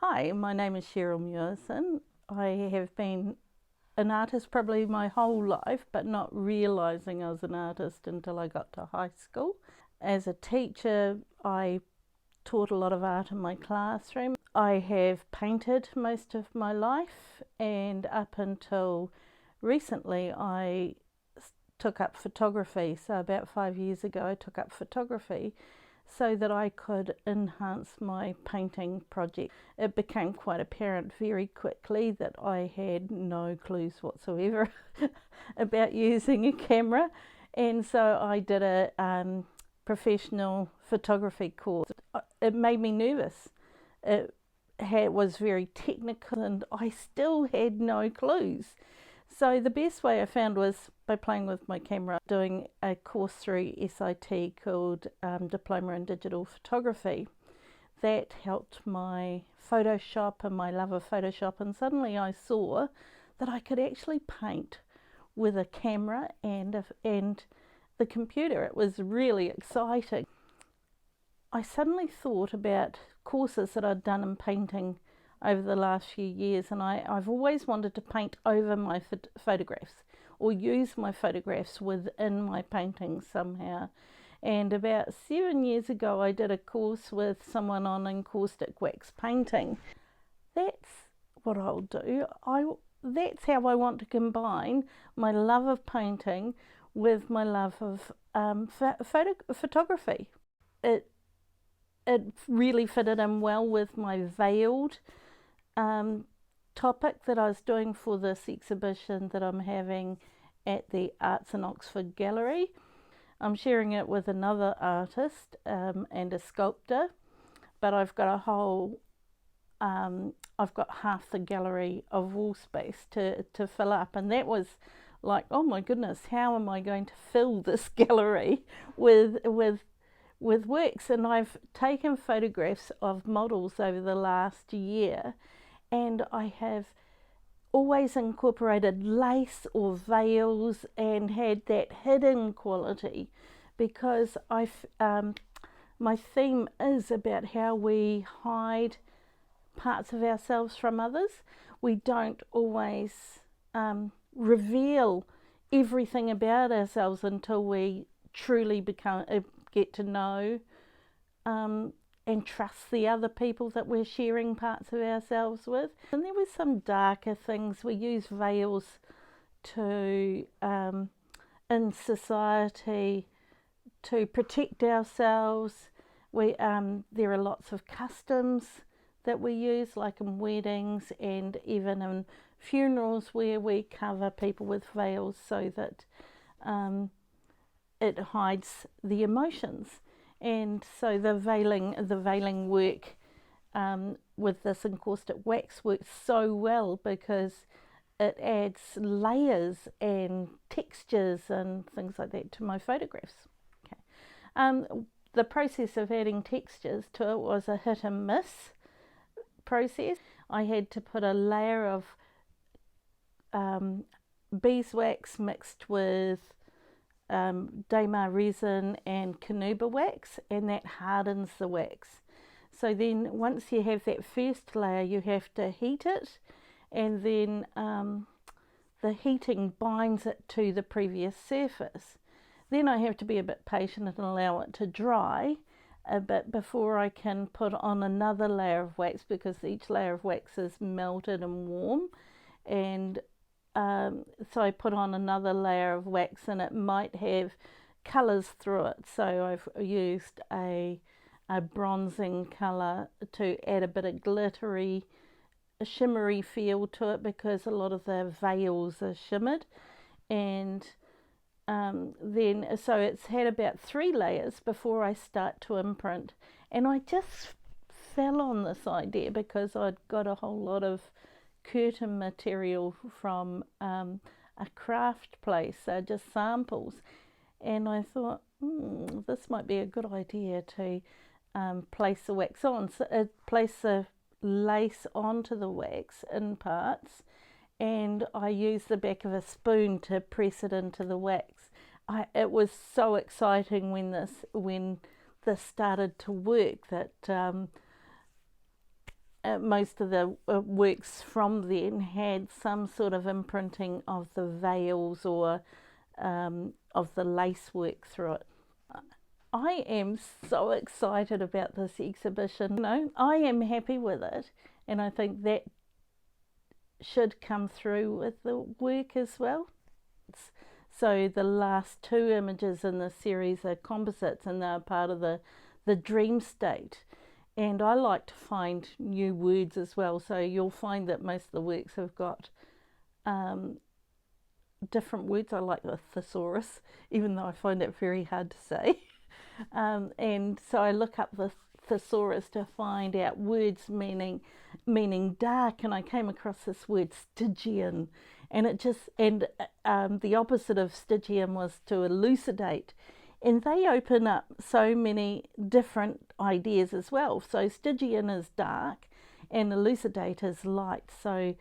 Hi, my name is Cheryl Muirson. I have been an artist probably my whole life, but not realising I was an artist until I got to high school. As a teacher, I taught a lot of art in my classroom. I have painted most of my life, and up until recently, I took up photography. So, about 5 years ago, I took up photography so that I could enhance my painting project. It became quite apparent very quickly that I had no clues whatsoever about using a camera, and so I did a professional photography course. It made me nervous. It was very technical and I still had no clues. So the best way I found was by playing with my camera, doing a course through SIT called Diploma in Digital Photography. That helped my Photoshop and my love of Photoshop, and suddenly I saw that I could actually paint with a camera and the computer. It was really exciting. I suddenly thought about courses that I'd done in painting over the last few years, and I've always wanted to paint over my photographs or use my photographs within my paintings somehow. And about 7 years ago, I did a course with someone on encaustic wax painting. That's what I'll do. That's how I want to combine my love of painting with my love of photography. It really fitted in well with my veiled topic that I was doing for this exhibition that I'm having at the Arts in Oxford Gallery. I'm sharing it with another artist and a sculptor, but I've got a whole, I've got half the gallery of wall space to fill up, and that was like, oh my goodness, how am I going to fill this gallery with works? And I've taken photographs of models over the last year, and I have always incorporated lace or veils and had that hidden quality, because my theme is about how we hide parts of ourselves from others. We don't always reveal everything about ourselves until we truly get to know and trust the other people that we're sharing parts of ourselves with. And there were some darker things. We use veils to in society to protect ourselves. There are lots of customs that we use, like in weddings and even in funerals, where we cover people with veils so that it hides the emotions. And so the veiling work with this encaustic wax works so well because it adds layers and textures and things like that to my photographs. Okay. The process of adding textures to it was a hit and miss process. I had to put a layer of beeswax mixed with Daymar resin and Canuba wax, and that hardens the wax. So then once you have that first layer, you have to heat it, and then the heating binds it to the previous surface. Then I have to be a bit patient and allow it to dry a bit before I can put on another layer of wax, because each layer of wax is melted and warm, and so I put on another layer of wax, and it might have colours through it. So I've used a bronzing colour to add a bit of glittery, shimmery feel to it, because a lot of the veils are shimmered. And then so it's had about 3 layers before I start to imprint. And I just fell on this idea because I'd got a whole lot of curtain material from a craft place, just samples, and I thought this might be a good idea to place the wax on. So place the lace onto the wax in parts, and I used the back of a spoon to press it into the wax. It was so exciting when this started to work that most of the works from then had some sort of imprinting of the veils or of the lace work through it. I am so excited about this exhibition. No, I am happy with it, and I think that should come through with the work as well. So the last two images in the series are composites, and they're part of the dream state. And I like to find new words as well. So you'll find that most of the works have got different words. I like the thesaurus, even though I find it very hard to say. And so I look up the thesaurus to find out words meaning dark, and I came across this word Stygian, and the opposite of Stygian was to elucidate, and they open up so many different ideas as well. So Stygian is dark and elucidate is light. So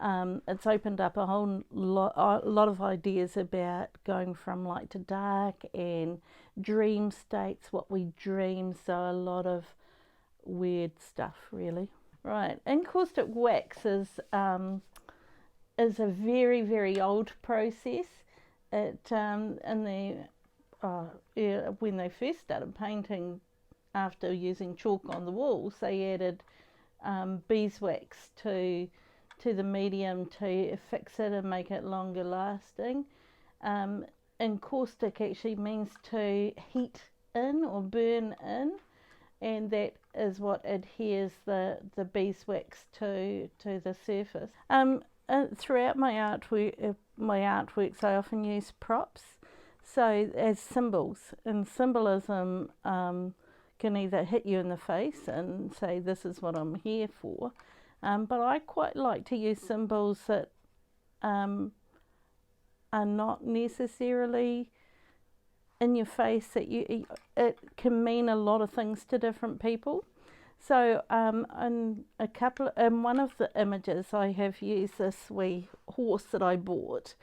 it's opened up a lot of ideas about going from light to dark and dream states, what we dream. So a lot of weird stuff, really. Right, encaustic wax is a very, very old process. When they first started painting, after using chalk on the walls, they added beeswax to the medium to fix it and make it longer lasting. Encaustic actually means to heat in or burn in, and that is what adheres the beeswax to the surface. Throughout my artworks, I often use props, so as symbols. And symbolism can either hit you in the face and say, this is what I'm here for, but I quite like to use symbols that are not necessarily in your face, that it can mean a lot of things to different people. So in one of the images, I have used this wee horse that I bought.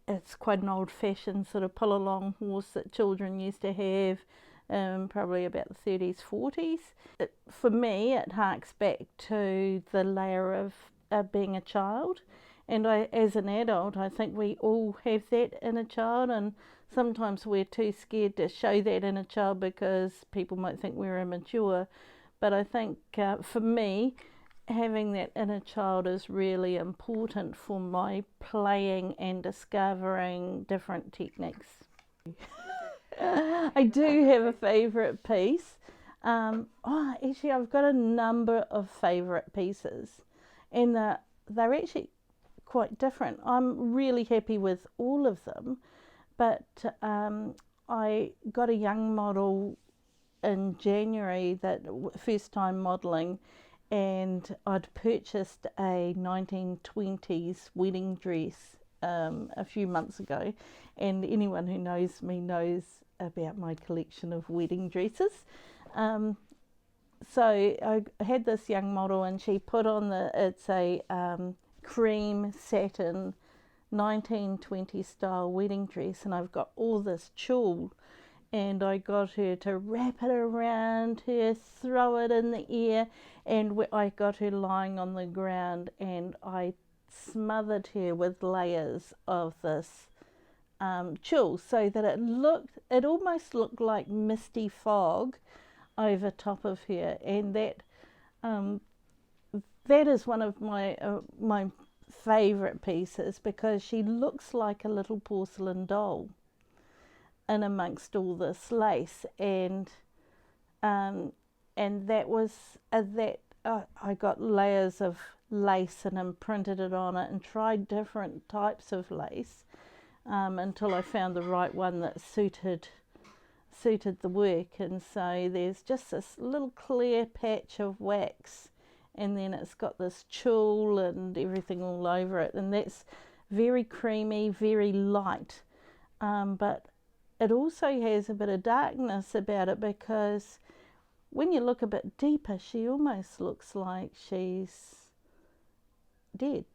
It's quite an old-fashioned sort of pull-along horse that children used to have, probably about the 30s, 40s. For me, it harks back to the layer of being a child. And as an adult, I think we all have that in a child, and sometimes we're too scared to show that in a child because people might think we're immature. But I think for me, having that inner child is really important for my playing and discovering different techniques. I do have a favourite piece. Actually, I've got a number of favourite pieces, and they're actually quite different. I'm really happy with all of them, but I got a young model in January, that first time modelling, and I'd purchased a 1920s wedding dress a few months ago, and anyone who knows me knows about my collection of wedding dresses. So I had this young model, and she put on it's a cream satin 1920 style wedding dress, and I've got all this tulle, and I got her to wrap it around her, throw it in the air, and I got her lying on the ground, and I smothered her with layers of this tulle, so that it almost looked like misty fog over top of her. And that is one of my favourite pieces, because she looks like a little porcelain doll in amongst all this lace, and that was I got layers of lace and imprinted it on it, and tried different types of lace until I found the right one that suited the work. And so there's just this little clear patch of wax, and then it's got this tulle and everything all over it, and that's very creamy, very light, but it also has a bit of darkness about it, because when you look a bit deeper, she almost looks like she's dead.